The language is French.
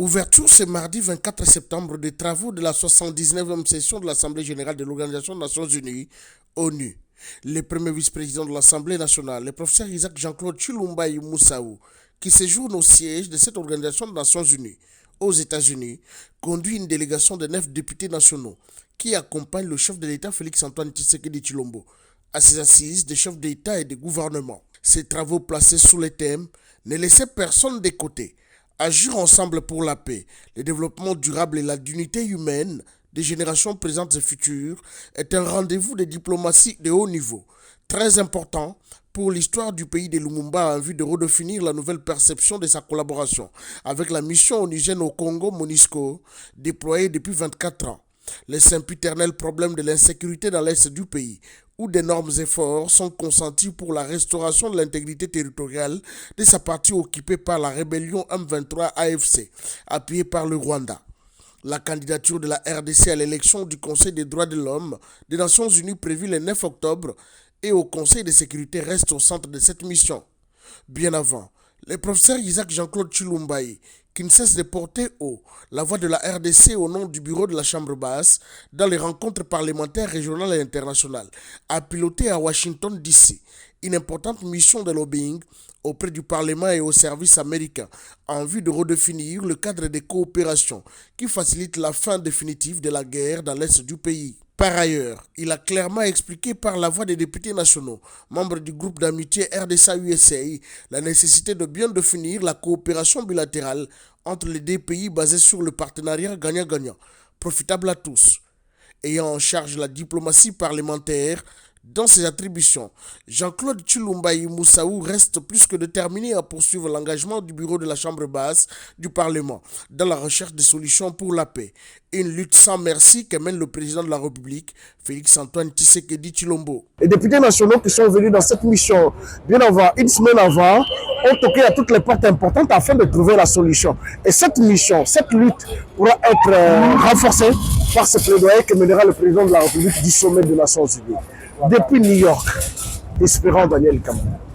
Ouverture ce mardi 24 septembre des travaux de la 79e session de l'Assemblée générale de l'Organisation des Nations Unies, ONU. Le premier vice-président de l'Assemblée nationale, le professeur Isaac Jean-Claude Tshilombo Moussaou, qui séjourne au siège de cette Organisation des Nations Unies aux États-Unis, conduit une délégation de 9 députés nationaux qui accompagnent le chef de l'État Félix-Antoine Tshisekedi Tshilombo à ses assises des chefs d'État et de gouvernement. Ces travaux placés sous le thème « Ne laissez personne de côté ». Agir ensemble pour la paix, le développement durable et la dignité humaine des générations présentes et futures est un rendez-vous de diplomatie de haut niveau, très important pour l'histoire du pays de Lumumba en vue de redéfinir la nouvelle perception de sa collaboration avec la mission onusienne au Congo MONUSCO, déployée depuis 24 ans. Les sempiternels problèmes de l'insécurité dans l'est du pays, où d'énormes efforts sont consentis pour la restauration de l'intégrité territoriale de sa partie occupée par la rébellion M23 AFC, appuyée par le Rwanda. La candidature de la RDC à l'élection du Conseil des droits de l'homme des Nations Unies prévue le 9 octobre et au Conseil de sécurité reste au centre de cette mission. Bien avant, le professeur Isaac Jean-Claude Tshilombo, qui ne cesse de porter haut la voix de la RDC au nom du bureau de la Chambre basse dans les rencontres parlementaires régionales et internationales, a piloté à Washington DC une importante mission de lobbying auprès du Parlement et au service américain en vue de redéfinir le cadre de coopération qui facilite la fin définitive de la guerre dans l'est du pays. Par ailleurs, il a clairement expliqué par la voix des députés nationaux, membres du groupe d'amitié RDC-USA, la nécessité de bien définir la coopération bilatérale entre les deux pays basée sur le partenariat gagnant-gagnant, profitable à tous. Ayant en charge la diplomatie parlementaire, dans ses attributions, Jean-Claude Tshilombo Moussaou reste plus que déterminé à poursuivre l'engagement du bureau de la Chambre basse du Parlement dans la recherche de solutions pour la paix. Une lutte sans merci que mène le président de la République, Félix-Antoine Tshisekedi Tshilombo. Les députés nationaux qui sont venus dans cette mission bien avant, une semaine avant, ont toqué à toutes les portes importantes afin de trouver la solution. Et cette mission, cette lutte pourra être renforcée par ce plaidoyer que mènera le président de la République du sommet des Nations Unies. Depuis New York, espérant Daniel Kamara.